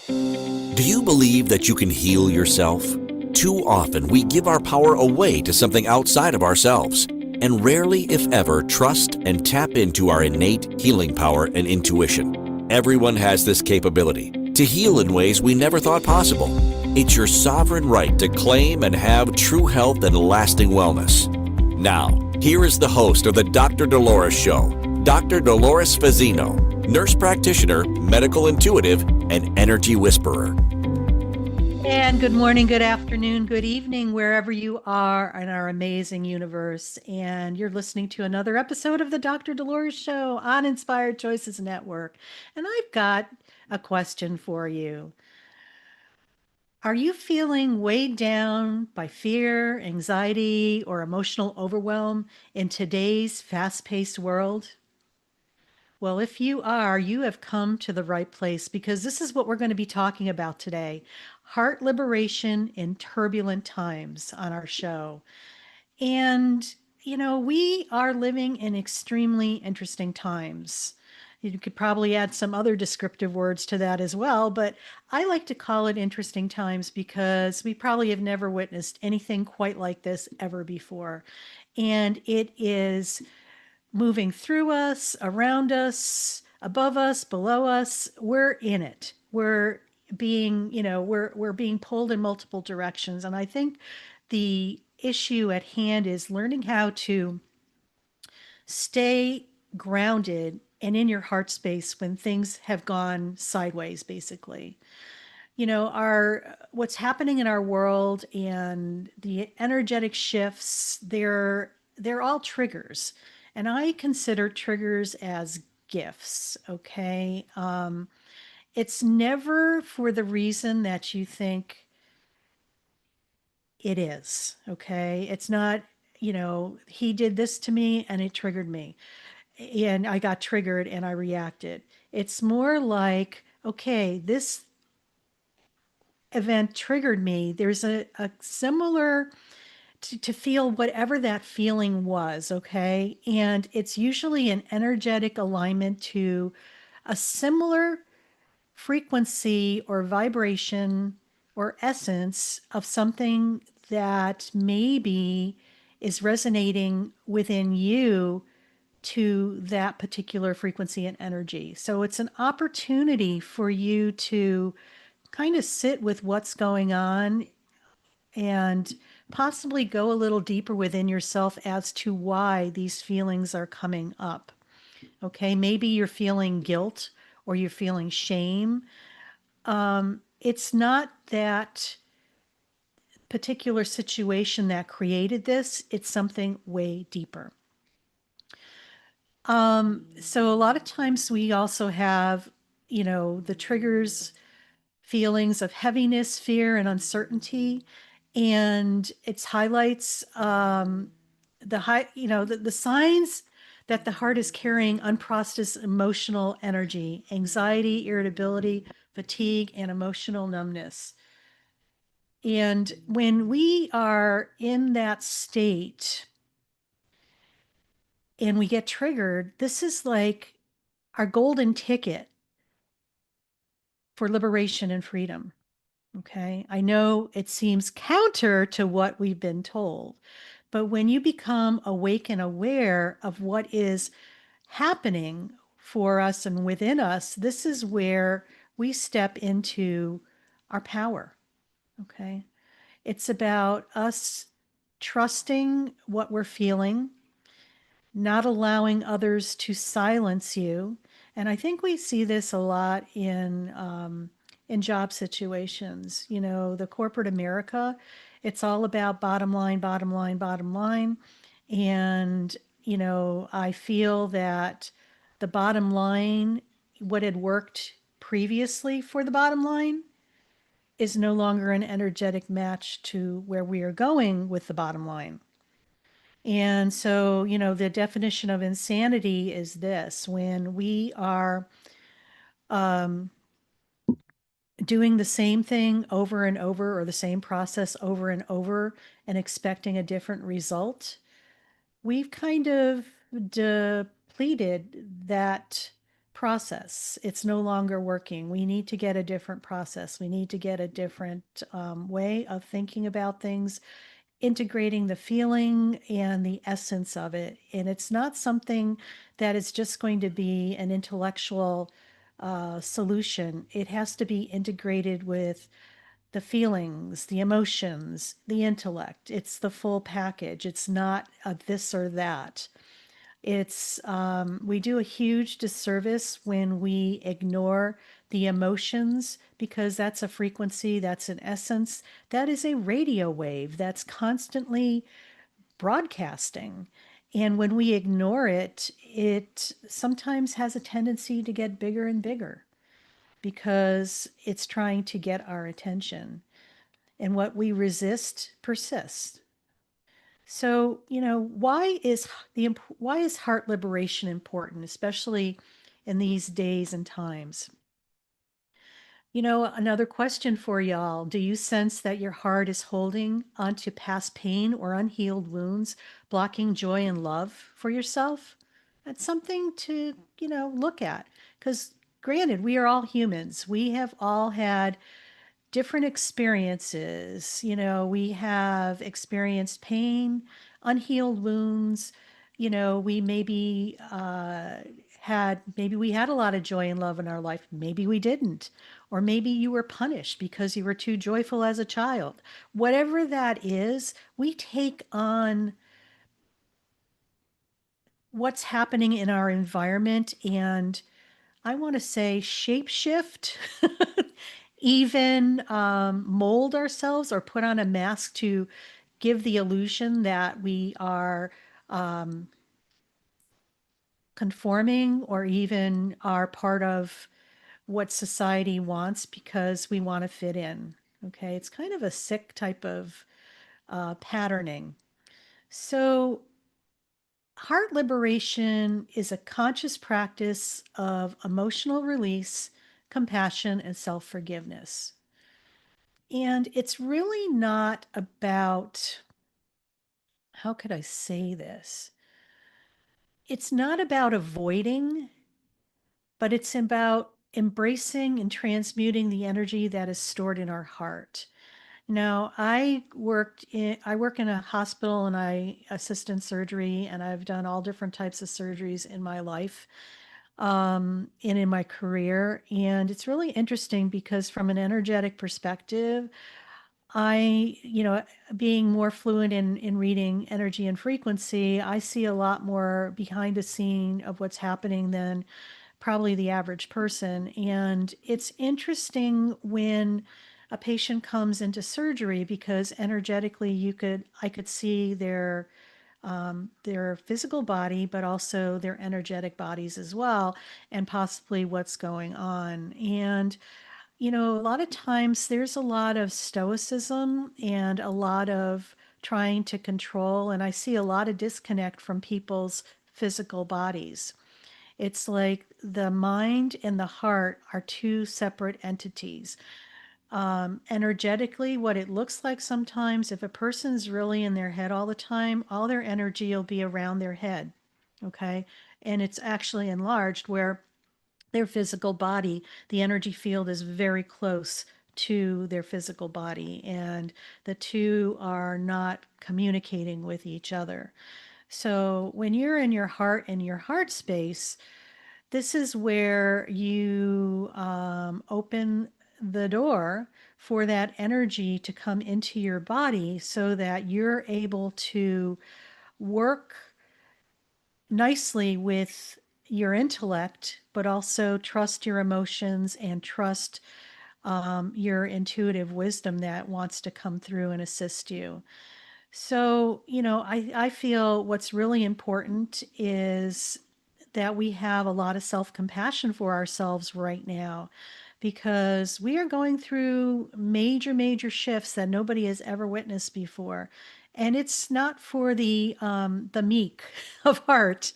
Do you believe that you can heal yourself? Too often we give our power away to something outside of ourselves, and rarely, if ever, trust and tap into our innate healing power and intuition. Everyone has this capability to heal in ways we never thought possible. It's your sovereign right to claim and have true health and lasting wellness. Now, here is the host of the Dr. Dolores Show, Dr. Dolores Fazzino, nurse practitioner, medical intuitive, and energy whisperer. And good morning, good afternoon, good evening, wherever you are in our amazing universe. And you're listening to another episode of the Dr. Dolores Show on Inspired Choices Network. And I've got a question for you. Are you feeling weighed down by fear, anxiety, or emotional overwhelm in today's fast paced world? Well, if you are, you have come to the right place because this is what we're going to be talking about today: heart liberation in turbulent times on our show. And, we are living in extremely interesting times. You could probably add some other descriptive words to that as well, but I like to call it interesting times because we probably have never witnessed anything quite like this ever before. And it is moving through us, around us, above us, below us. We're in it. We're being pulled in multiple directions. And I think the issue at hand is learning how to stay grounded and in your heart space when things have gone sideways, basically. Our what's happening in our world and the energetic shifts, they're all triggers. And I consider triggers as gifts, okay? It's never for the reason that you think it is, okay? It's not, he did this to me and it triggered me. And I got triggered and I reacted. It's more like, okay, this event triggered me. There's a similar to feel whatever that feeling was, okay? And it's usually an energetic alignment to a similar frequency or vibration or essence of something that maybe is resonating within you to that particular frequency and energy. So it's an opportunity for you to kind of sit with what's going on and possibly go a little deeper within yourself as to why these feelings are coming up. Okay, maybe you're feeling guilt or you're feeling shame. It's not that particular situation that created this, it's something way deeper. So a lot of times we also have, the triggers, feelings of heaviness, fear, and uncertainty. And it highlights the signs that the heart is carrying unprocessed emotional energy, anxiety, irritability, fatigue, and emotional numbness. And when we are in that state and we get triggered, this is like our golden ticket for liberation and freedom. Okay. I know it seems counter to what we've been told, but when you become awake and aware of what is happening for us and within us, this is where we step into our power. Okay. It's about us trusting what we're feeling, not allowing others to silence you. And I think we see this a lot in job situations. The corporate America, it's all about bottom line, bottom line, bottom line. And, I feel that the bottom line, what had worked previously for the bottom line, is no longer an energetic match to where we are going with the bottom line. And so, the definition of insanity is this: when we are doing the same thing over and over, or the same process over and over, and expecting a different result, we've kind of depleted that process. It's no longer working. We need to get a different process. We need to get a different way of thinking about things, integrating the feeling and the essence of it. And it's not something that is just going to be an intellectual solution. It has to be integrated with the feelings, the emotions, the intellect. It's the full package. It's not a this or that. It's we do a huge disservice when we ignore the emotions because that's a frequency, that's an essence, that is a radio wave that's constantly broadcasting. And when we ignore it, it sometimes has a tendency to get bigger and bigger because it's trying to get our attention. And what we resist persists. So, why is heart liberation important, especially in these days and times? Another question for y'all. Do you sense that your heart is holding onto past pain or unhealed wounds, blocking joy and love for yourself? That's something to, look at. Because granted, we are all humans. We have all had different experiences. We have experienced pain, unhealed wounds. We maybe we had a lot of joy and love in our life. Maybe we didn't. Or maybe you were punished because you were too joyful as a child. Whatever that is, we take on what's happening in our environment and I want to say shapeshift, even mold ourselves or put on a mask to give the illusion that we are um, conforming or even are part of what society wants because we want to fit in. Okay, it's kind of a sick type of patterning. So, heart liberation is a conscious practice of emotional release, compassion, and self forgiveness. And it's really not about, how could I say this? It's not about avoiding, but it's about embracing and transmuting the energy that is stored in our heart. Now, I work in a hospital and I assist in surgery and I've done all different types of surgeries in my life and in my career. And it's really interesting because from an energetic perspective, being more fluent in reading energy and frequency, I see a lot more behind the scene of what's happening than probably the average person. And it's interesting when a patient comes into surgery because energetically I could see their physical body, but also their energetic bodies as well, and possibly what's going on. And a lot of times there's a lot of stoicism and a lot of trying to control, and I see a lot of disconnect from people's physical bodies. It's like the mind and the heart are two separate entities. Energetically, what it looks like sometimes, if a person's really in their head all the time, all their energy will be around their head. Okay. And it's actually enlarged where their physical body, the energy field is very close to their physical body, and the two are not communicating with each other. So when you're in your heart and your heart space, this is where you open the door for that energy to come into your body so that you're able to work nicely with your intellect, but also trust your emotions and trust your intuitive wisdom that wants to come through and assist you. So, I feel what's really important is that we have a lot of self compassion for ourselves right now because we are going through major, major shifts that nobody has ever witnessed before. And it's not for the meek of heart,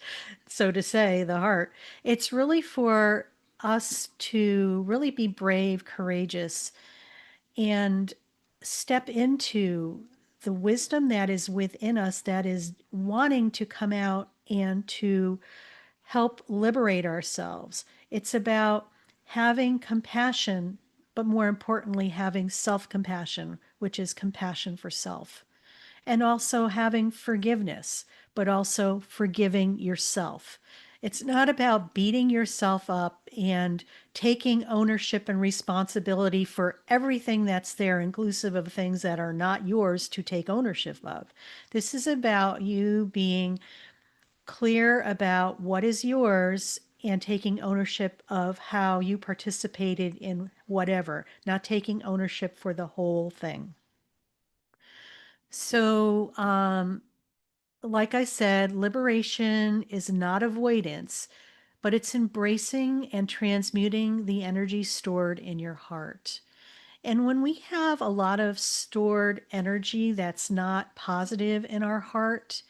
so to say, the heart. It's really for us to really be brave, courageous, and step into the wisdom that is within us that is wanting to come out and to help liberate ourselves. It's about having compassion, but more importantly, having self compassion, which is compassion for self. And also having forgiveness, but also forgiving yourself. It's not about beating yourself up and taking ownership and responsibility for everything that's there, inclusive of things that are not yours to take ownership of. This is about you being clear about what is yours and taking ownership of how you participated in whatever, not taking ownership for the whole thing. So, like I said, liberation is not avoidance, but it's embracing and transmuting the energy stored in your heart. And when we have a lot of stored energy that's not positive in our heart,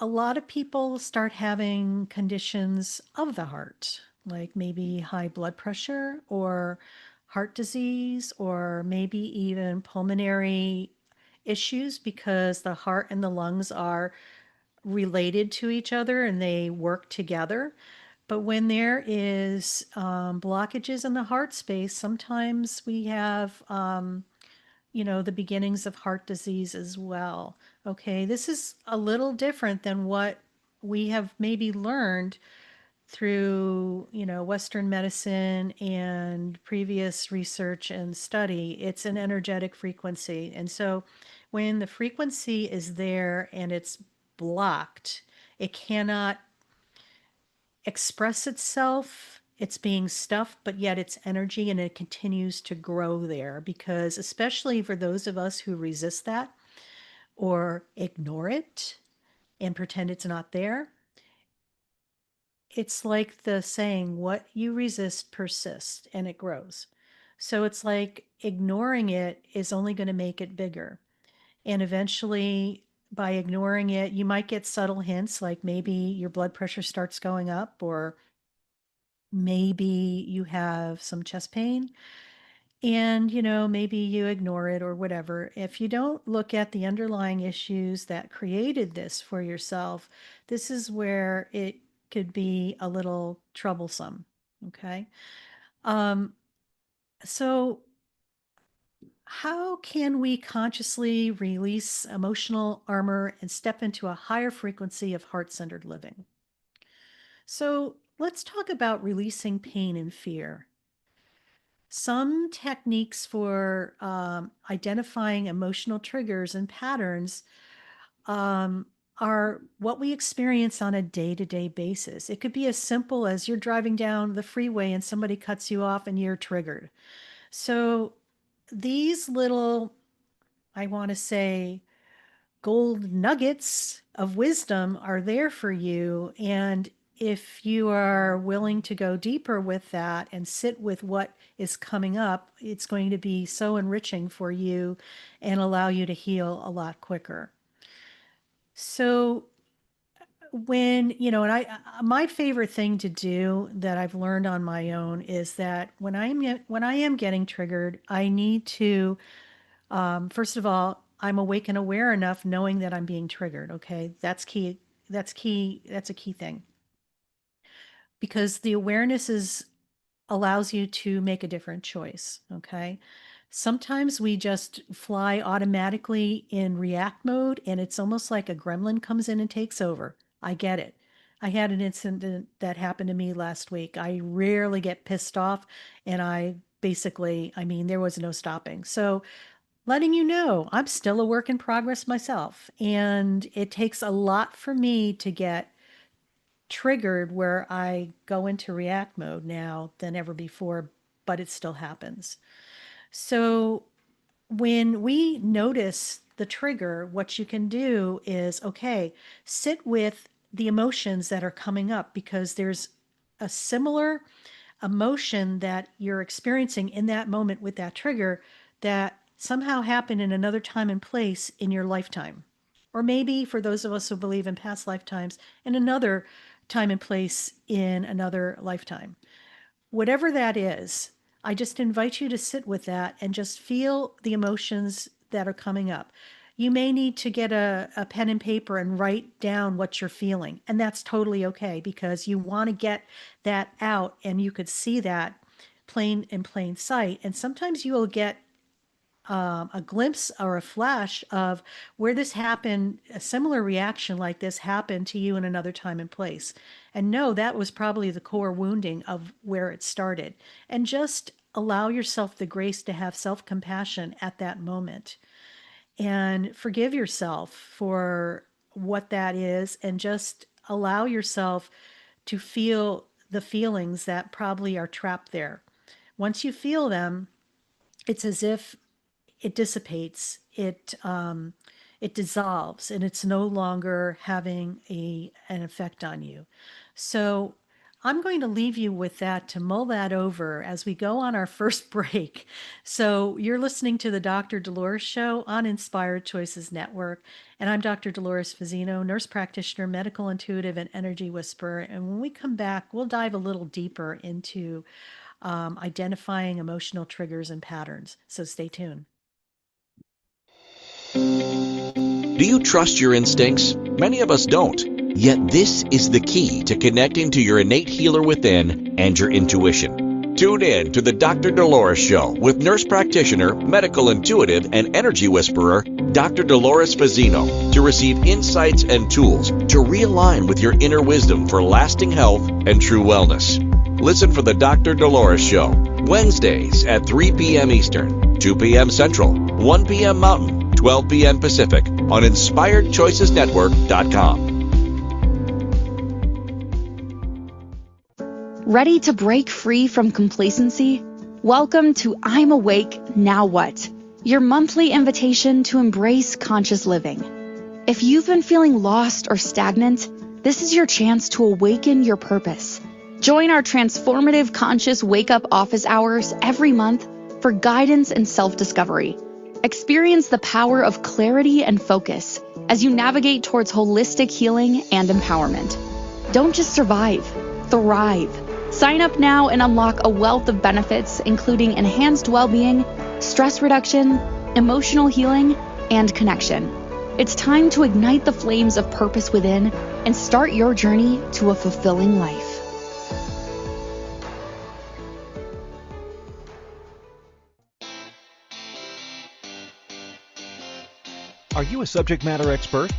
a lot of people start having conditions of the heart, like maybe high blood pressure or heart disease, or maybe even pulmonary issues because the heart and the lungs are related to each other and they work together. But when there is blockages in the heart space, sometimes we have the beginnings of heart disease as well. Okay, this is a little different than what we have maybe learned through, Western medicine and previous research and study. It's an energetic frequency. And so when the frequency is there and it's blocked, it cannot express itself. It's being stuffed, but yet it's energy and it continues to grow there because, especially for those of us who resist that or ignore it and pretend it's not there, it's like the saying, what you resist persists and it grows. So it's like ignoring it is only going to make it bigger. And eventually, by ignoring it, you might get subtle hints like maybe your blood pressure starts going up, or maybe you have some chest pain, and maybe you ignore it or whatever. If you don't look at the underlying issues that created this for yourself, this is where it could be a little troublesome. Okay. um so how can we consciously release emotional armor and step into a higher frequency of heart-centered living? So let's talk about releasing pain and fear. Some techniques for identifying emotional triggers and patterns um, are what we experience on a day to day basis. It could be as simple as you're driving down the freeway and somebody cuts you off and you're triggered. So these little, I want to say, gold nuggets of wisdom are there for you. And if you are willing to go deeper with that and sit with what is coming up, it's going to be so enriching for you and allow you to heal a lot quicker. So and my favorite thing to do that I've learned on my own is that when I am getting triggered, I need to first of all, I'm awake and aware enough knowing that I'm being triggered. Okay. That's key. That's key. That's a key thing because the awareness allows you to make a different choice. Okay. Sometimes we just fly automatically in react mode and it's almost like a gremlin comes in and takes over. I get it. I had an incident that happened to me last week. I rarely get pissed off and I mean, there was no stopping. So letting you know I'm still a work in progress myself. And it takes a lot for me to get triggered where I go into react mode now than ever before, but it still happens. So when we notice the trigger, what you can do is, okay, sit with the emotions that are coming up because there's a similar emotion that you're experiencing in that moment with that trigger that somehow happened in another time and place in your lifetime. Or maybe for those of us who believe in past lifetimes, in another time and place in another lifetime. Whatever that is, I just invite you to sit with that and just feel the emotions that are coming up. you may need to get a pen and paper and write down what you're feeling. And that's totally okay because you want to get that out and you could see that plain sight. And sometimes you will get a glimpse or a flash of where this happened, a similar reaction like this happened to you in another time and place. And no, that was probably the core wounding of where it started. And just allow yourself the grace to have self compassion at that moment and forgive yourself for what that is and just allow yourself to feel the feelings that probably are trapped there. Once you feel them, it's as if it dissipates, it dissolves, and it's no longer having an effect on you. So I'm going to leave you with that to mull that over as we go on our first break. So you're listening to the Dr. Dolores Show on Inspired Choices Network, and I'm Dr. Dolores Fazzino, nurse practitioner, medical intuitive, and energy whisperer. And when we come back, we'll dive a little deeper into identifying emotional triggers and patterns. So stay tuned. Do you trust your instincts? Many of us don't. Yet this is the key to connecting to your innate healer within and your intuition. Tune in to the Dr. Dolores Show with nurse practitioner, medical intuitive, and energy whisperer, Dr. Dolores Fazzino, to receive insights and tools to realign with your inner wisdom for lasting health and true wellness. Listen for the Dr. Dolores Show, Wednesdays at 3 p.m. Eastern, 2 p.m. Central, 1 p.m. Mountain, 12 p.m. Pacific on InspiredChoicesNetwork.com. Ready to break free from complacency? Welcome to I'm Awake, Now What? Your monthly invitation to embrace conscious living. If you've been feeling lost or stagnant, this is your chance to awaken your purpose. Join our transformative conscious wake-up office hours every month for guidance and self-discovery. Experience the power of clarity and focus as you navigate towards holistic healing and empowerment. Don't just survive, thrive. Sign up now and unlock a wealth of benefits, including enhanced well-being, stress reduction, emotional healing, and connection. It's time to ignite the flames of purpose within and start your journey to a fulfilling life. Are you a subject matter expert?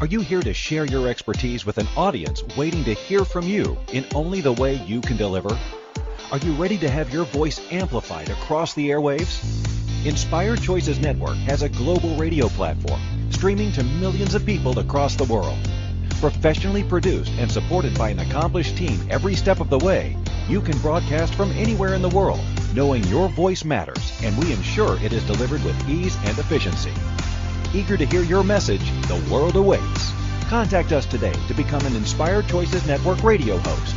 Are you here to share your expertise with an audience waiting to hear from you in only the way you can deliver? Are you ready to have your voice amplified across the airwaves? Inspired Choices Network has a global radio platform streaming to millions of people across the world. Professionally produced and supported by an accomplished team every step of the way, you can broadcast from anywhere in the world, knowing your voice matters, and we ensure it is delivered with ease and efficiency. Eager to hear your message, the world awaits. Contact us today to become an Inspired Choices Network radio host.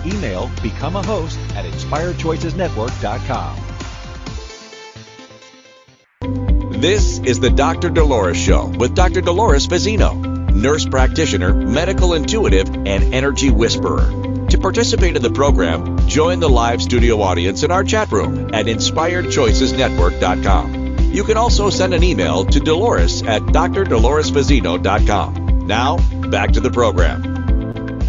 Email become a host at inspiredchoicesnetwork.com. This is the Dr. Dolores Show with Dr. Dolores Fazzino, nurse practitioner, medical intuitive, and energy whisperer. To participate in the program, join the live studio audience in our chat room at inspiredchoicesnetwork.com. You can also send an email to Dolores at drdoloresfazzino.com. Now, back to the program.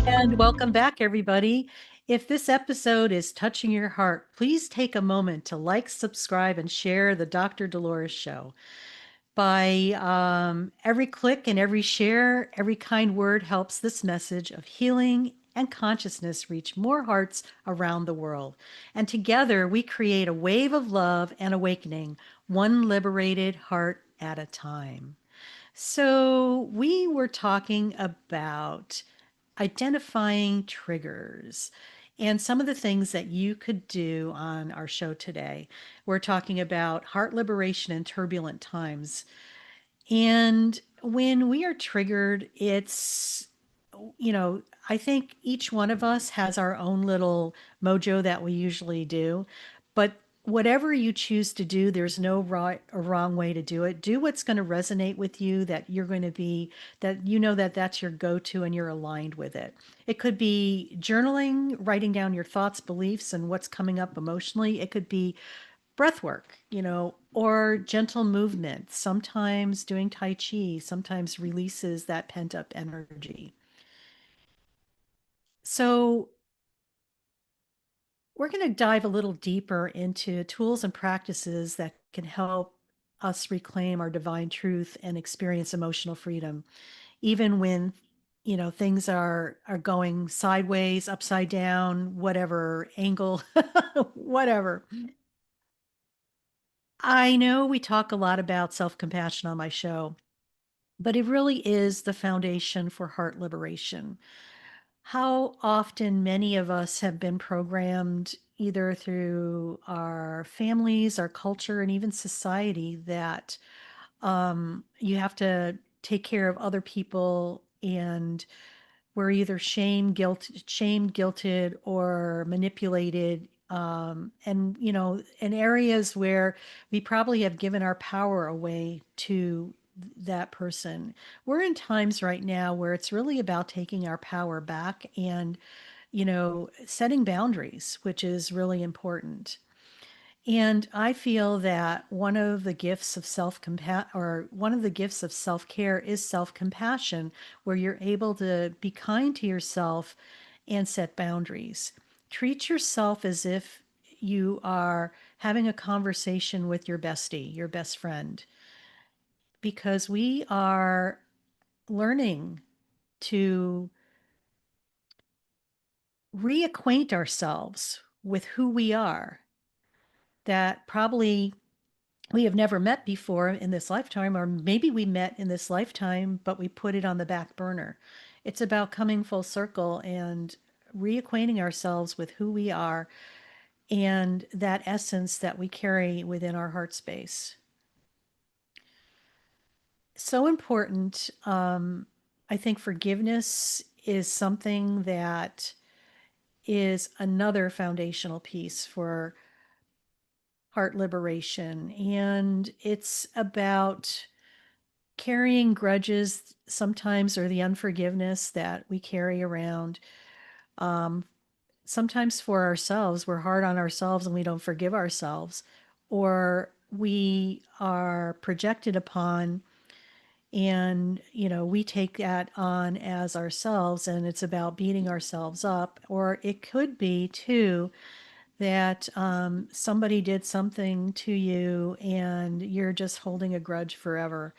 And welcome back, everybody. If this episode is touching your heart, please take a moment to like, subscribe, and share the Dr. Dolores Show. By every click and every share, every kind word helps this message of healing and consciousness reach more hearts around the world. And together we create a wave of love and awakening, one liberated heart at a time. So we were talking about identifying triggers and some of the things that you could do on our show today. We're talking about heart liberation in turbulent times. And when we are triggered, it's, I think each one of us has our own little mojo that we usually do. But whatever you choose to do, there's no right or wrong way to do it. Do what's going to resonate with you, that you're going to be, that you know that that's your go-to and you're aligned with it. It could be journaling, writing down your thoughts, beliefs, and what's coming up emotionally. It could be breath work, or gentle movement. Sometimes doing Tai Chi sometimes releases that pent up energy. So, we're going to dive a little deeper into tools and practices that can help us reclaim our divine truth and experience emotional freedom, even when things are going sideways, upside down, whatever angle, whatever. I know we talk a lot about self-compassion on my show, but it really is the foundation for heart liberation. How often many of us have been programmed either through our families, our culture, and even society that you have to take care of other people, and we're either shamed, guilted, or manipulated. And in areas where we probably have given our power away to that person. We're in times right now where it's really about taking our power back and, setting boundaries, which is really important. And I feel that one of the gifts of one of the gifts of self-care is self-compassion, where you're able to be kind to yourself and set boundaries. Treat yourself as if you are having a conversation with your bestie, your best friend, because we are learning to reacquaint ourselves with who we are, that probably we have never met before in this lifetime, or maybe we met in this lifetime, but we put it on the back burner. It's about coming full circle and reacquainting ourselves with who we are and that essence that we carry within our heart space. So important. I think forgiveness is something that is another foundational piece for heart liberation. And it's about carrying grudges sometimes, or the unforgiveness that we carry around. Um, Sometimes for ourselves, we're hard on ourselves and we don't forgive ourselves, or we are projected upon, and we take that on as ourselves, and it's about beating ourselves up. Or it could be too that somebody did something to you and you're just holding a grudge forever.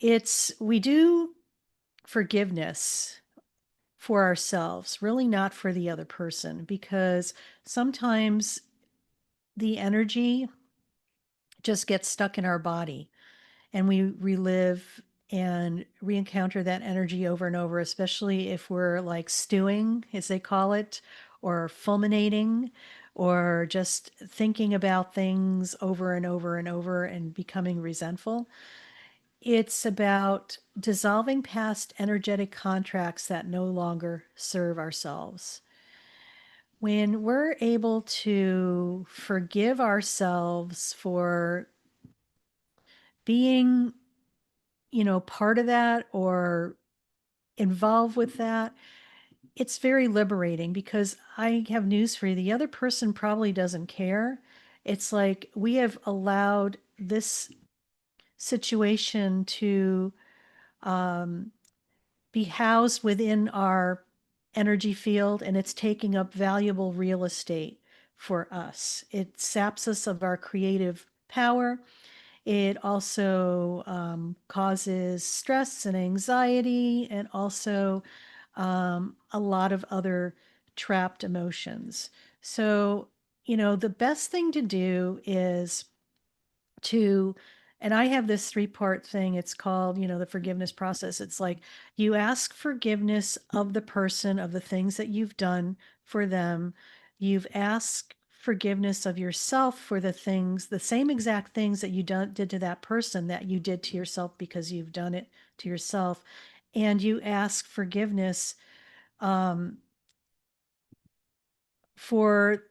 We do forgiveness for ourselves, really not for the other person, because sometimes the energy just gets stuck in our body and we relive and re-encounter that energy over and over, especially if we're like stewing, as they call it, or fulminating, or just thinking about things over and over and over and becoming resentful. It's about dissolving past energetic contracts that no longer serve ourselves. When we're able to forgive ourselves for being, part of that or involved with that, it's very liberating, because I have news for you. The other person probably doesn't care. It's like we have allowed this situation to um, be housed within our energy field, and it's taking up valuable real estate for us. It saps us of our creative power. It also causes stress and anxiety, and also a lot of other trapped emotions. So, the best thing to do is to, and I have this three-part thing. It's called, the forgiveness process. It's like you ask forgiveness of the person, of the things that you've done for them. You've asked forgiveness of yourself for the same exact things that did to that person, that you did to yourself because you've done it to yourself. And you ask forgiveness um, for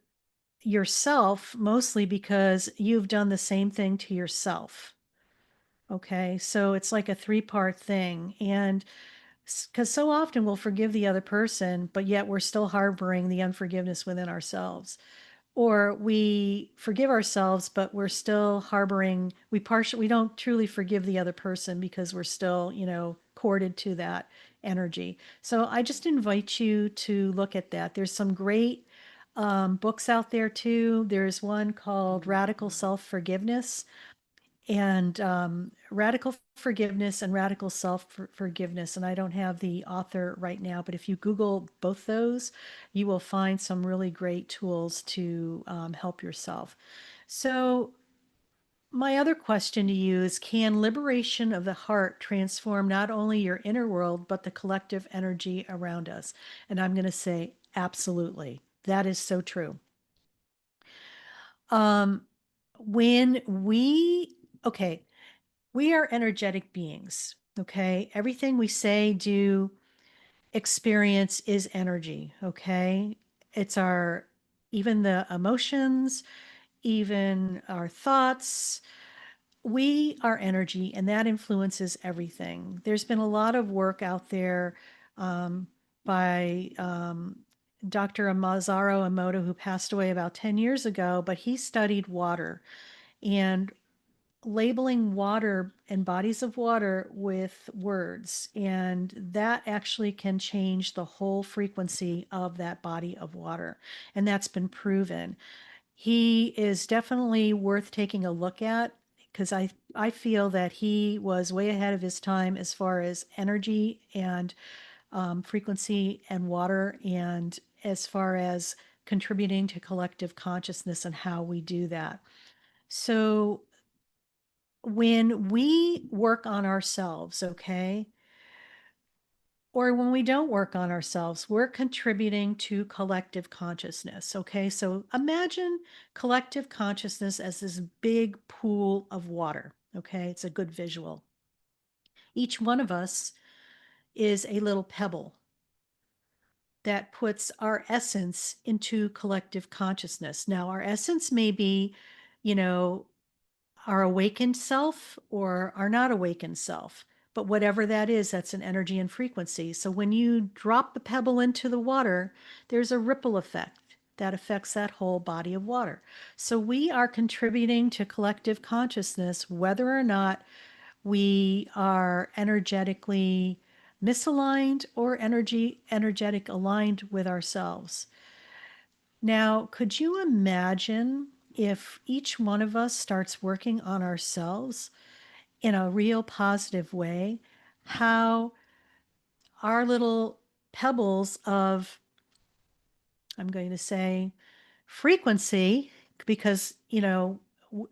yourself, mostly because you've done the same thing to yourself. Okay, so it's like a three-part thing. And because so often we'll forgive the other person, but yet we're still harboring the unforgiveness within ourselves. or we forgive ourselves, but we're still harboring, we don't truly forgive the other person because we're still, corded to that energy. So I just invite you to look at that. There's some great books out there too. There's one called Radical Self-Forgiveness, and Radical Forgiveness and Radical Self-Forgiveness. And I don't have the author right now, but if you Google both those, you will find some really great tools to help yourself. So my other question to you is, can liberation of the heart transform not only your inner world, but the collective energy around us? And I'm going to say, absolutely. That is so true. Um, when we, okay, we are energetic beings, okay? Everything we say, do, experience is energy, okay? It's our, even the emotions, even our thoughts, we are energy, and that influences everything. There's been a lot of work out there um, by Dr. Masaru Emoto, who passed away about 10 years ago, but he studied water and labeling water and bodies of water with words. And that actually can change the whole frequency of that body of water. And that's been proven. He is definitely worth taking a look at, because I feel that he was way ahead of his time as far as energy and frequency and water, and as far as contributing to collective consciousness and how we do that. So when we work on ourselves, okay, or when we don't work on ourselves, we're contributing to collective consciousness, okay? So imagine collective consciousness as this big pool of water, okay? It's a good visual. Each one of us is a little pebble that puts our essence into collective consciousness. Now, our essence may be, you know, our awakened self or our not awakened self. But whatever that is, that's an energy and frequency. So when you drop the pebble into the water, there's a ripple effect that affects that whole body of water. So we are contributing to collective consciousness, whether or not we are energetically misaligned or energetic aligned with ourselves. Now, could you imagine if each one of us starts working on ourselves in a real positive way, how our little pebbles of, I'm going to say, frequency, because,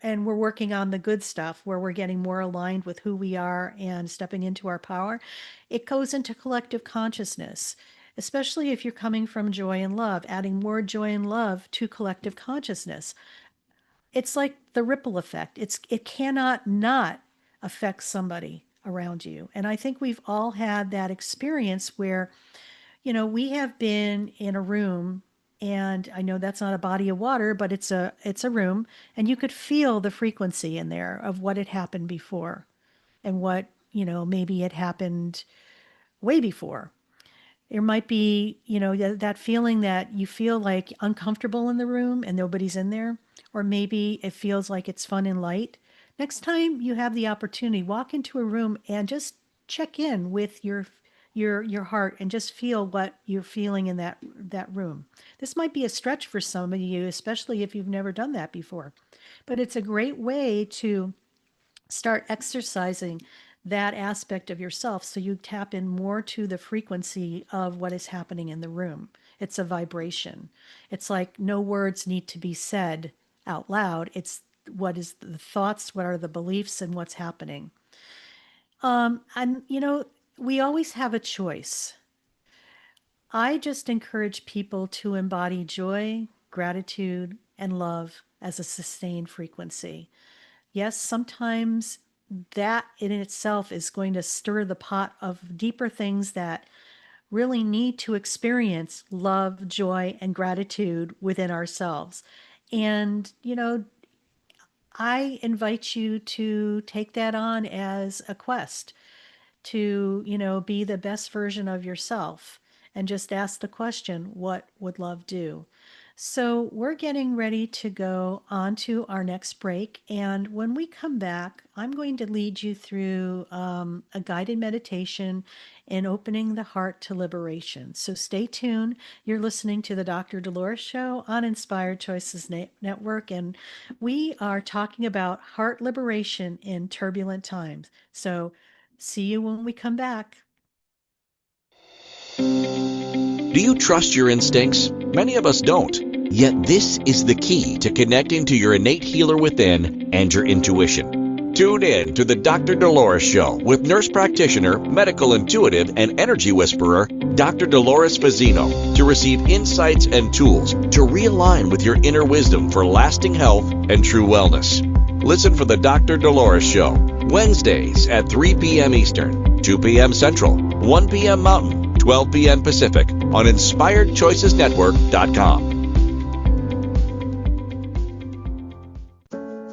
and we're working on the good stuff where we're getting more aligned with who we are and stepping into our power, it goes into collective consciousness, especially if you're coming from joy and love, adding more joy and love to collective consciousness. It's like the ripple effect. It cannot not affect somebody around you. And I think we've all had that experience where, we have been in a room, and I know that's not a body of water, but it's a room, and you could feel the frequency in there of what had happened before and what, maybe had happened way before. There might be, that feeling that you feel like uncomfortable in the room and nobody's in there, or maybe it feels like it's fun and light. Next time you have the opportunity, walk into a room and just check in with your heart and just feel what you're feeling in that room. This might be a stretch for some of you, especially if you've never done that before, but it's a great way to start exercising that aspect of yourself so you tap in more to the frequency of what is happening in the room. It's a vibration. It's like no words need to be said out loud. It's what is the thoughts, what are the beliefs, and what's happening. And we always have a choice. I just encourage people to embody joy, gratitude, and love as a sustained frequency. Yes, sometimes that in itself is going to stir the pot of deeper things that really need to experience love, joy, and gratitude within ourselves. And, I invite you to take that on as a quest to, be the best version of yourself, and just ask the question, what would love do? So we're getting ready to go on to our next break. And when we come back, I'm going to lead you through a guided meditation in opening the heart to liberation. So stay tuned. You're listening to the Dr. Dolores Show on Inspired Choices Network. And we are talking about heart liberation in turbulent times. So see you when we come back. Do you trust your instincts? Many of us don't. Yet this is the key to connecting to your innate healer within and your intuition. Tune in to the Dr. Dolores Show with nurse practitioner, medical intuitive, and energy whisperer, Dr. Dolores Fazzino, to receive insights and tools to realign with your inner wisdom for lasting health and true wellness. Listen for the Dr. Dolores Show, Wednesdays at 3 p.m. Eastern, 2 p.m. Central, 1 p.m. Mountain, 12 p.m. Pacific on InspiredChoicesNetwork.com.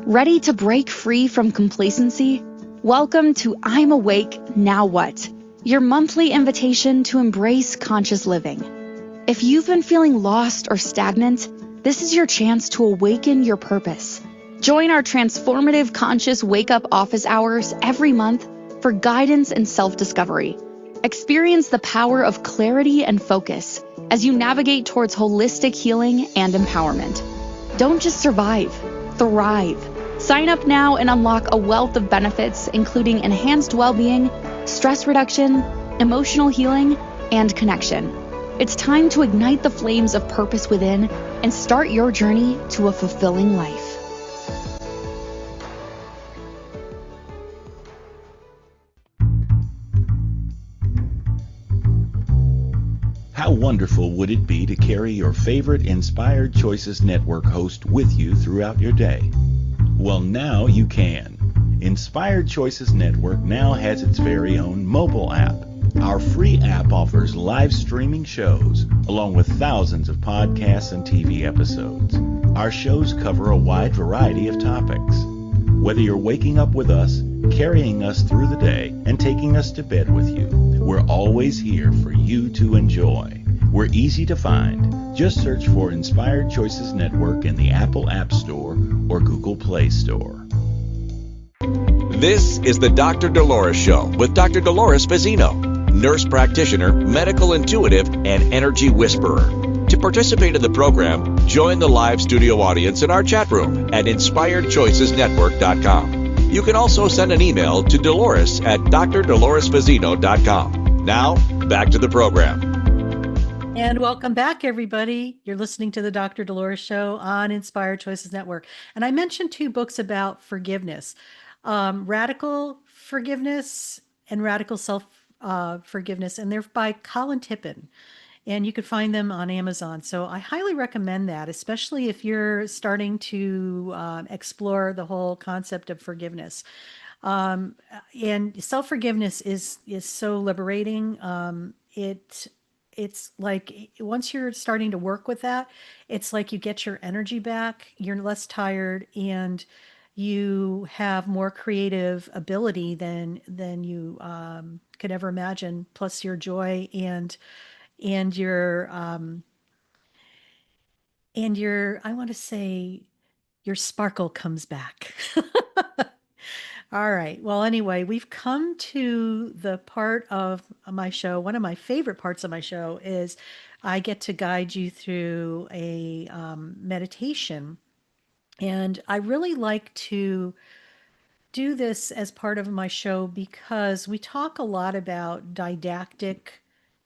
Ready to break free from complacency? Welcome to I'm Awake, Now What? Your monthly invitation to embrace conscious living. If you've been feeling lost or stagnant, this is your chance to awaken your purpose. Join our transformative conscious wake-up office hours every month for guidance and self-discovery. Experience the power of clarity and focus as you navigate towards holistic healing and empowerment. Don't just survive, thrive. Sign up now and unlock a wealth of benefits, including enhanced well-being, stress reduction, emotional healing, and connection. It's time to ignite the flames of purpose within and start your journey to a fulfilling life. How wonderful would it be to carry your favorite Inspired Choices Network host with you throughout your day? Well, now you can. Inspired Choices Network now has its very own mobile app. Our free app offers live streaming shows, along with thousands of podcasts and TV episodes. Our shows cover a wide variety of topics. Whether you're waking up with us, carrying us through the day, and taking us to bed with you, we're always here for you to enjoy. We're easy to find. Just search for Inspired Choices Network in the Apple App Store or Google Play Store. This is the Dr. Dolores Show with Dr. Dolores Fazzino, nurse practitioner, medical intuitive, and energy whisperer. To participate in the program, join the live studio audience in our chat room at InspiredChoicesNetwork.com. You can also send an email to Dolores at drdoloresfazzino.com. Now, back to the program. And welcome back, everybody. You're listening to the Dr. Dolores Show on Inspired Choices Network. And I mentioned two books about forgiveness, Radical Forgiveness and Radical Self-Forgiveness, and they're by Colin Tippin. And you could find them on Amazon. So I highly recommend that, especially if you're starting to explore the whole concept of forgiveness. And self-forgiveness is so liberating. It's like once you're starting to work with that, it's like you get your energy back, you're less tired, and you have more creative ability than you could ever imagine. Plus your joy and your I want to say your sparkle comes back. All right. Well, anyway, we've come to the part of my show. One of my favorite parts of my show is I get to guide you through a meditation. And I really like to do this as part of my show because we talk a lot about didactic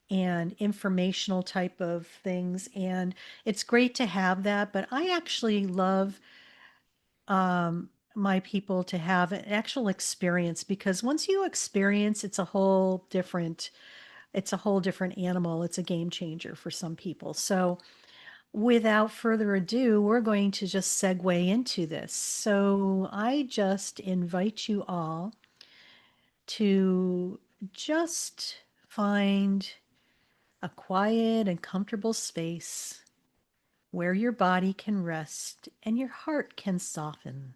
and informational type of things. And it's great to have that. But I actually love my people to have an actual experience because once you experience, it's a whole different animal. It's a game changer for some people. So without further ado, we're going to just segue into this. So I just invite you all to just find a quiet and comfortable space where your body can rest and your heart can soften.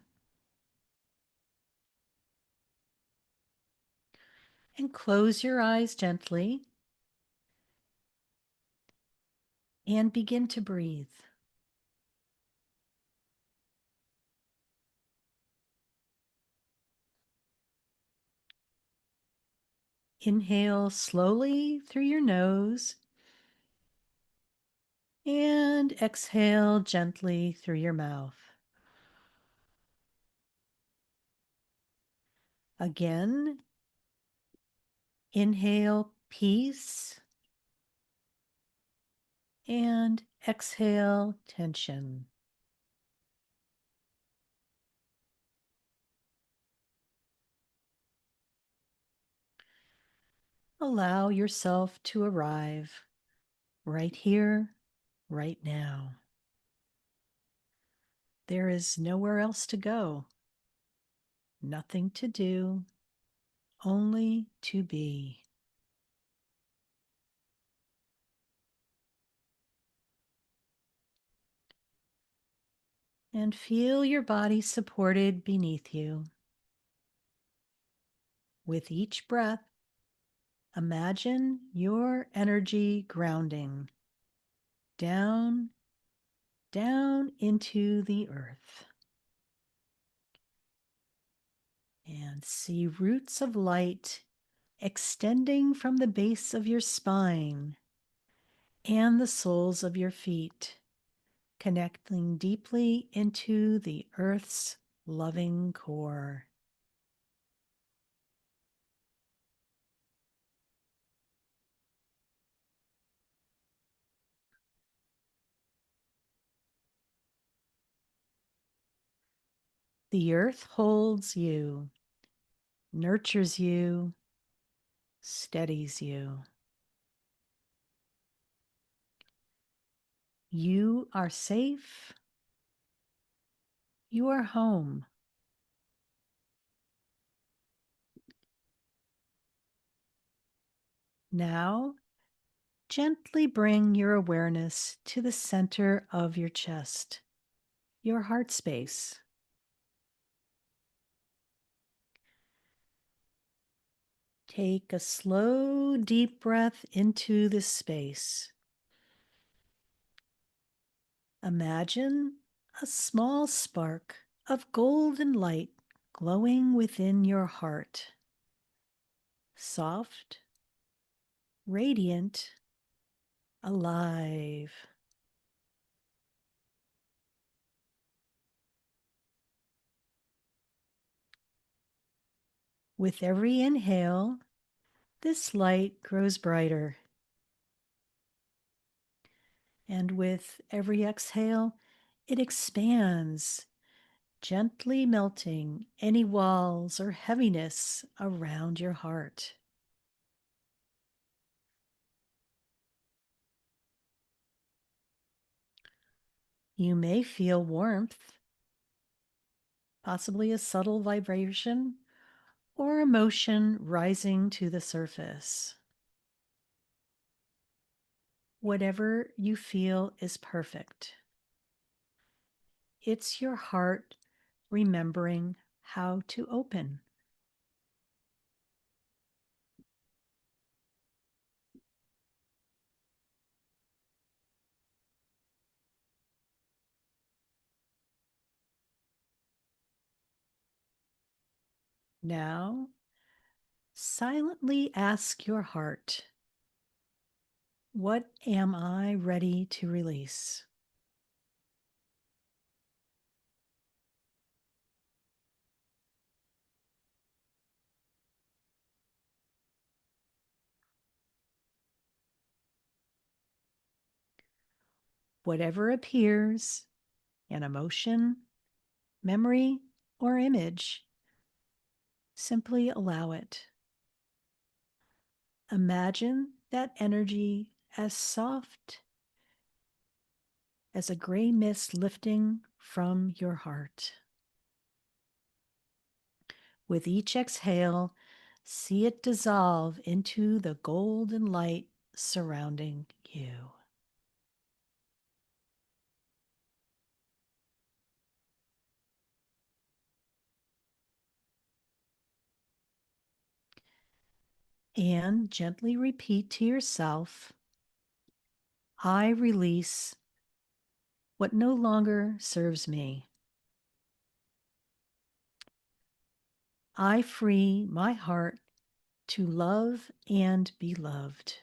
And close your eyes gently and begin to breathe. Inhale slowly through your nose and exhale gently through your mouth. Again, inhale peace and exhale tension. Allow yourself to arrive right here, right now. There is nowhere else to go, nothing to do, only to be. And feel your body supported beneath you. With each breath, imagine your energy grounding down, down into the earth. And see roots of light extending from the base of your spine and the soles of your feet, connecting deeply into the earth's loving core. The earth holds you, nurtures you, steadies you. You are safe. You are home. Now, gently bring your awareness to the center of your chest, your heart space. Take a slow, deep breath into this space. Imagine a small spark of golden light glowing within your heart. Soft, radiant, alive. With every inhale, this light grows brighter. And with every exhale, it expands, gently melting any walls or heaviness around your heart. You may feel warmth, possibly a subtle vibration or emotion rising to the surface. Whatever you feel is perfect. It's your heart remembering how to open. Now, silently ask your heart, what am I ready to release? Whatever appears, an emotion, memory, or image, simply allow it. Imagine that energy as soft as a gray mist lifting from your heart. With each exhale, see it dissolve into the golden light surrounding you. And gently repeat to yourself, I release what no longer serves me. I free my heart to love and be loved.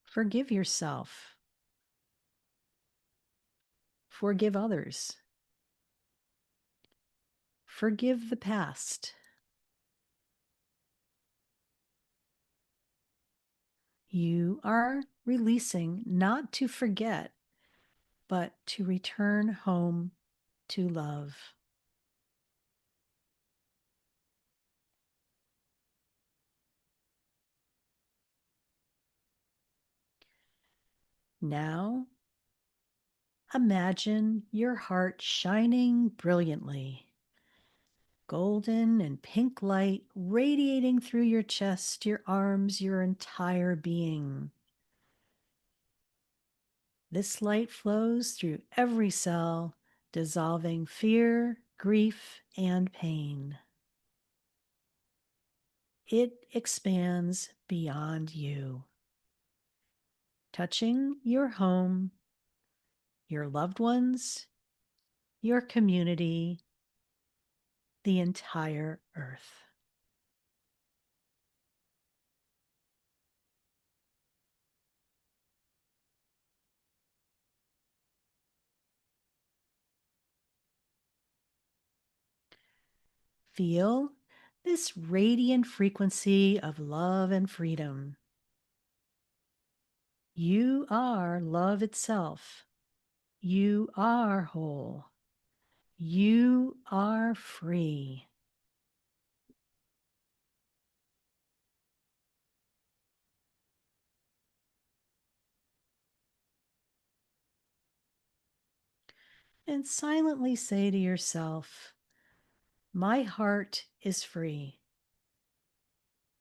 Forgive yourself. Forgive others. Forgive the past. You are releasing not to forget, but to return home to love. Now, imagine your heart shining brilliantly. Golden and pink light radiating through your chest, your arms, your entire being. This light flows through every cell, dissolving fear, grief, and pain. It expands beyond you, touching your home, your loved ones, your community, the entire earth. Feel this radiant frequency of love and freedom. You are love itself. You are whole. You are free. And silently say to yourself, my heart is free.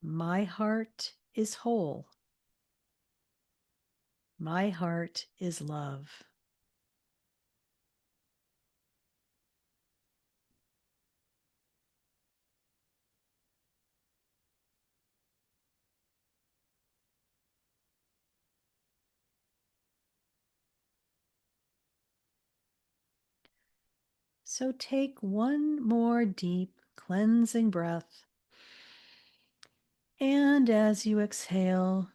My heart is whole. My heart is love. So take one more deep cleansing breath. And as you exhale,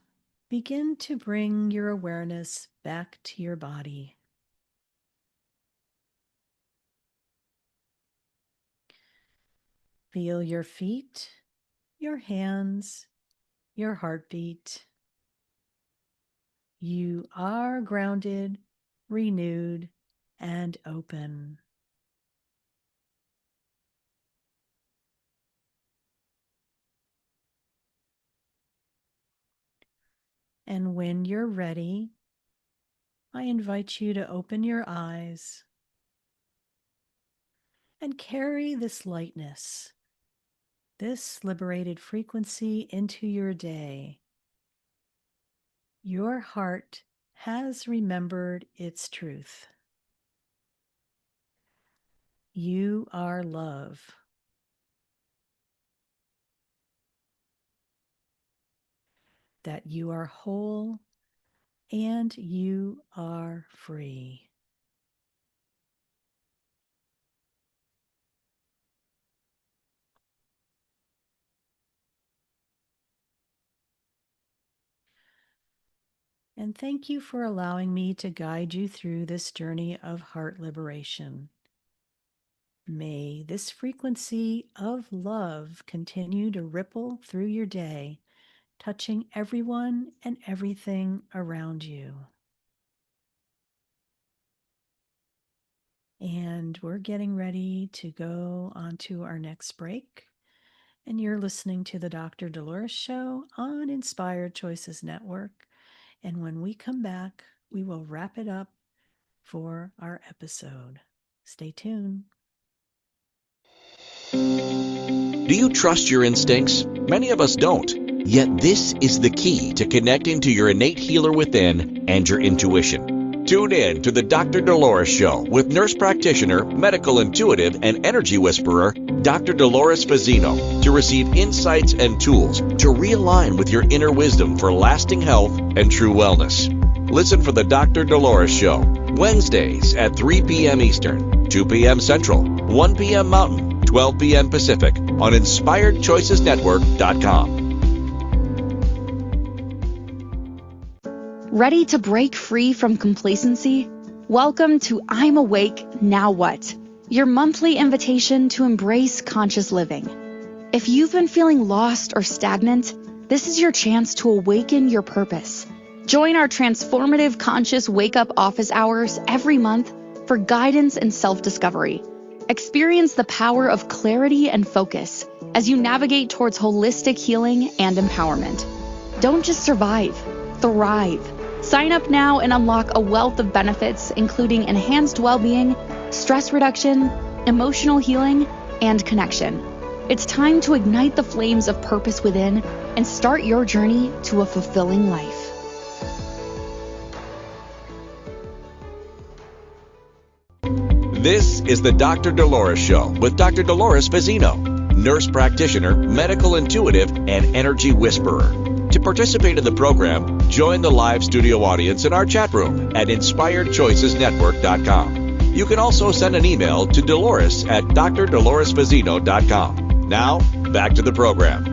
begin to bring your awareness back to your body. Feel your feet, your hands, your heartbeat. You are grounded, renewed, and open. And when you're ready, I invite you to open your eyes and carry this lightness, this liberated frequency into your day. Your heart has remembered its truth. You are love. That you are whole and you are free. And thank you for allowing me to guide you through this journey of heart liberation. May this frequency of love continue to ripple through your day, touching everyone and everything around you. And we're getting ready to go on to our next break. And you're listening to the Dr. Dolores Show on Inspired Choices Network. And when we come back, we will wrap it up for our episode. Stay tuned. Do you trust your instincts? Many of us don't. Yet this is the key to connecting to your innate healer within and your intuition. Tune in to the Dr. Dolores Show with nurse practitioner, medical intuitive, and energy whisperer, Dr. Dolores Fazzino, to receive insights and tools to realign with your inner wisdom for lasting health and true wellness. Listen for the Dr. Dolores Show, Wednesdays at 3 p.m. Eastern, 2 p.m. Central, 1 p.m. Mountain, 12 p.m. Pacific on InspiredChoicesNetwork.com. Ready to break free from complacency? Welcome to I'm Awake, Now What? Your monthly invitation to embrace conscious living. If you've been feeling lost or stagnant, this is your chance to awaken your purpose. Join our transformative conscious wake-up office hours every month for guidance and self-discovery. Experience the power of clarity and focus as you navigate towards holistic healing and empowerment. Don't just survive, thrive. Sign up now and unlock a wealth of benefits, including enhanced well-being, stress reduction, emotional healing, and connection. It's time to ignite the flames of purpose within and start your journey to a fulfilling life. This is the Dr. Dolores Show with Dr. Dolores Fazzino, nurse practitioner, medical intuitive, and energy whisperer. To participate in the program, join the live studio audience in our chat room at InspiredChoicesNetwork.com. You can also send an email to Dolores at drdoloresfazzino.com. Now, back to the program.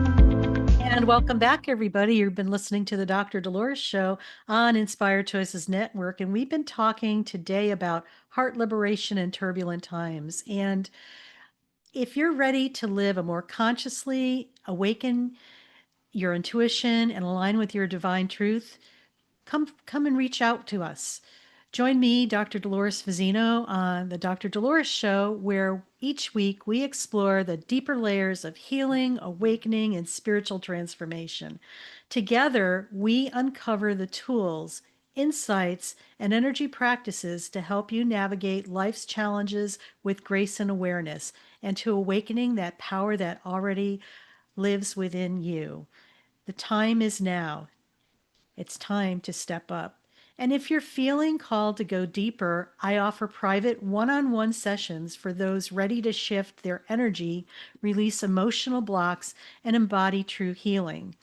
And welcome back, everybody. You've been listening to the Dr. Dolores Show on Inspired Choices Network, and we've been talking today about heart liberation in turbulent times. And if you're ready to live a more consciously awaken your intuition and align with your divine truth, come and reach out to us. Join me, Dr. Dolores Fazzino, on the Dr. Dolores Show, where each week we explore the deeper layers of healing, awakening, and spiritual transformation. Together, we uncover the tools, insights, and energy practices to help you navigate life's challenges with grace and awareness, and to awakening that power that already lives within you. The time is now. It's time to step up. And if you're feeling called to go deeper, I offer private one-on-one sessions for those ready to shift their energy, release emotional blocks, and embody true healing.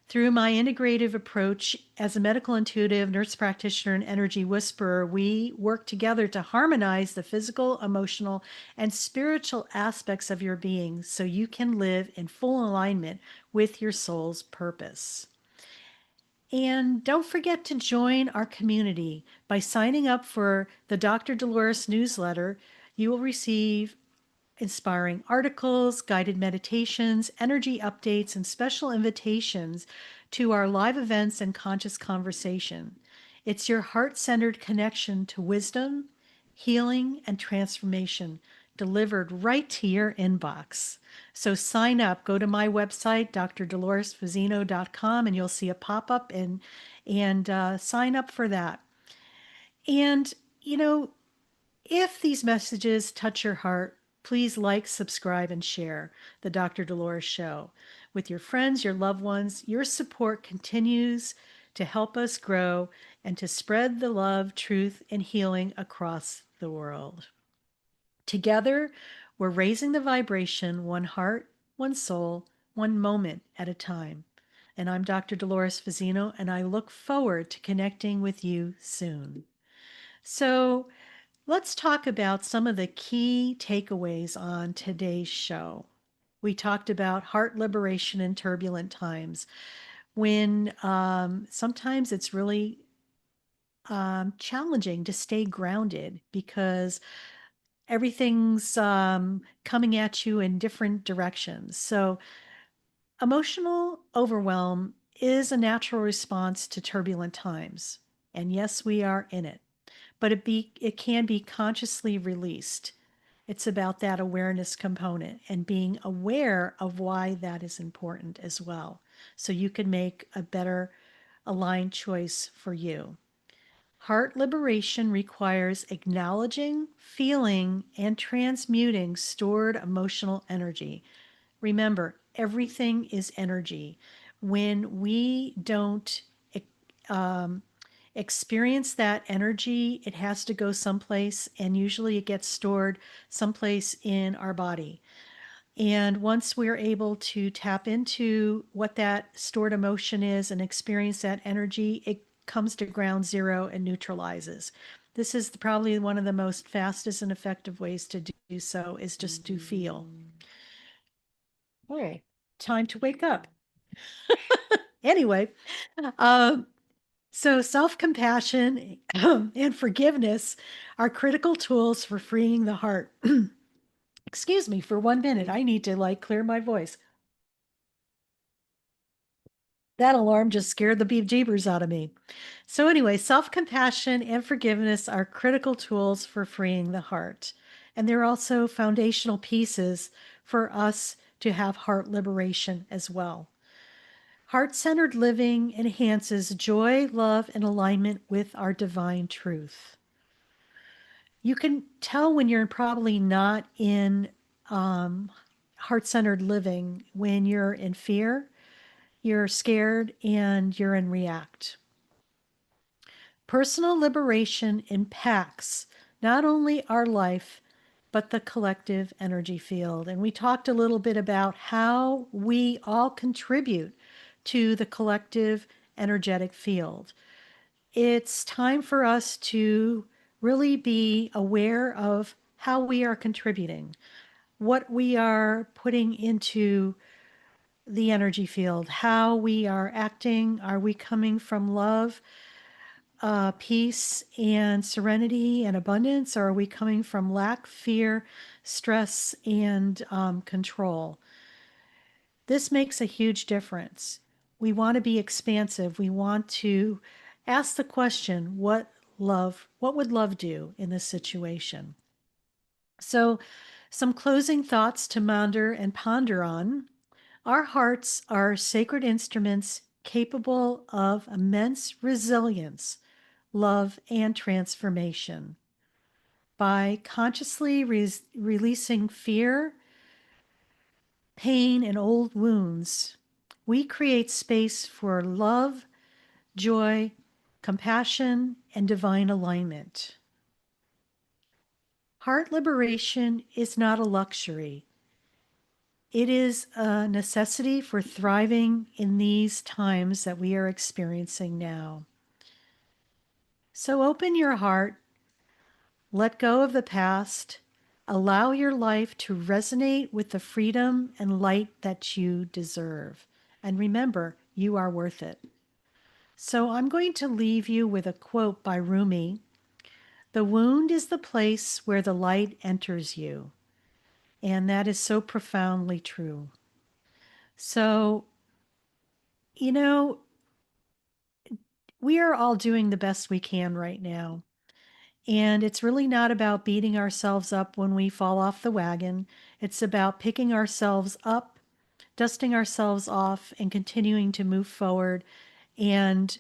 Through my integrative approach as a medical intuitive, nurse practitioner, and energy whisperer, we work together to harmonize the physical, emotional, and spiritual aspects of your being so you can live in full alignment with your soul's purpose. And don't forget to join our community by signing up for the Dr. Dolores newsletter. You will receive inspiring articles, guided meditations, energy updates, and special invitations to our live events and conscious conversation. It's your heart-centered connection to wisdom, healing, and transformation delivered right to your inbox. So sign up, go to my website, drdoloresfazzino.com, and you'll see a pop-up and sign up for that. And, if these messages touch your heart, please like, subscribe, and share the Dr. Dolores Show with your friends, your loved ones. Your support continues to help us grow and to spread the love, truth, and healing across the world. Together, we're raising the vibration one heart, one soul, one moment at a time. And I'm Dr. Dolores Fazzino, and I look forward to connecting with you soon. So let's talk about some of the key takeaways on today's show. We talked about heart liberation in turbulent times, when sometimes it's really challenging to stay grounded because everything's coming at you in different directions. So emotional overwhelm is a natural response to turbulent times. And yes, we are in it, but it can be consciously released. It's about that awareness component and being aware of why that is important as well, so you can make a better aligned choice for you. Heart liberation requires acknowledging, feeling, and transmuting stored emotional energy. Remember, everything is energy. When we don't experience that energy, it has to go someplace, and usually it gets stored someplace in our body. And once we're able to tap into what that stored emotion is and experience that energy, it comes to ground zero and neutralizes. This is probably one of the most fastest and effective ways to do so, is just to feel. All right, time to wake up. Anyway, so self-compassion and forgiveness are critical tools for freeing the heart. Excuse me for 1 minute. I need to clear my voice. That alarm just scared the bejeebers out of me. So anyway, self-compassion and forgiveness are critical tools for freeing the heart. And they're also foundational pieces for us to have heart liberation as well. Heart-centered living enhances joy, love, and alignment with our divine truth. You can tell when you're probably not in heart-centered living when you're in fear, you're scared, and you're in react. Personal liberation impacts not only our life, but the collective energy field. And we talked a little bit about how we all contribute to the collective energetic field. It's time for us to really be aware of how we are contributing, what we are putting into the energy field, how we are acting. Are we coming from love, peace, and serenity and abundance? Or are we coming from lack, fear, stress, and control? This makes a huge difference. We want to be expansive. We want to ask the question, what would love do in this situation? So, some closing thoughts to ponder on. Our hearts are sacred instruments capable of immense resilience, love, and transformation. By consciously releasing fear, pain, and old wounds, we create space for love, joy, compassion, and divine alignment. Heart liberation is not a luxury. It is a necessity for thriving in these times that we are experiencing now. So open your heart, let go of the past, allow your life to resonate with the freedom and light that you deserve. And remember, you are worth it. So I'm going to leave you with a quote by Rumi. The wound is the place where the light enters you. And that is so profoundly true. So, we are all doing the best we can right now. And it's really not about beating ourselves up when we fall off the wagon. It's about picking ourselves up, dusting ourselves off, and continuing to move forward and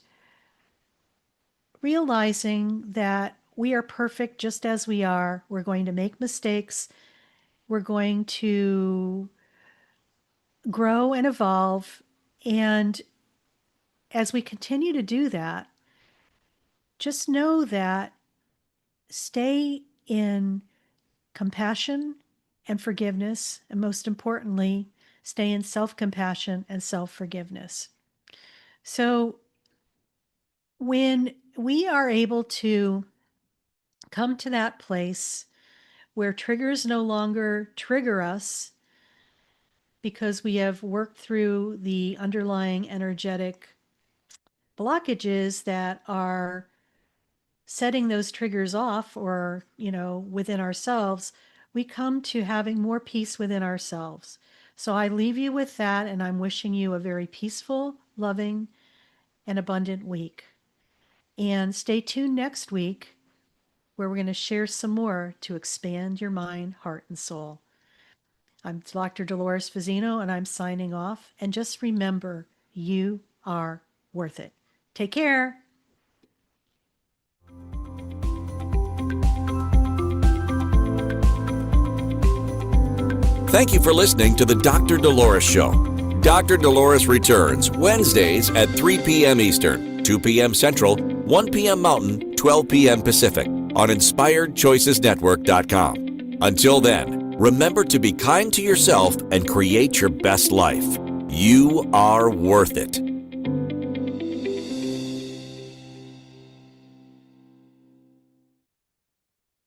realizing that we are perfect just as we are. We're going to make mistakes. We're going to grow and evolve. And as we continue to do that, just know that stay in compassion and forgiveness, and most importantly, stay in self-compassion and self-forgiveness. So when we are able to come to that place where triggers no longer trigger us because we have worked through the underlying energetic blockages that are setting those triggers off, or, within ourselves, we come to having more peace within ourselves. So I leave you with that, and I'm wishing you a very peaceful, loving, and abundant week. And stay tuned next week, where we're going to share some more to expand your mind, heart, and soul. I'm Dr. Dolores Fazzino, and I'm signing off. And just remember, you are worth it. Take care. Thank you for listening to the Dr. Dolores Show. Dr. Dolores returns Wednesdays at 3 p.m. Eastern, 2 p.m. Central, 1 p.m. Mountain, 12 p.m. Pacific on InspiredChoicesNetwork.com. Until then, remember to be kind to yourself and create your best life. You are worth it.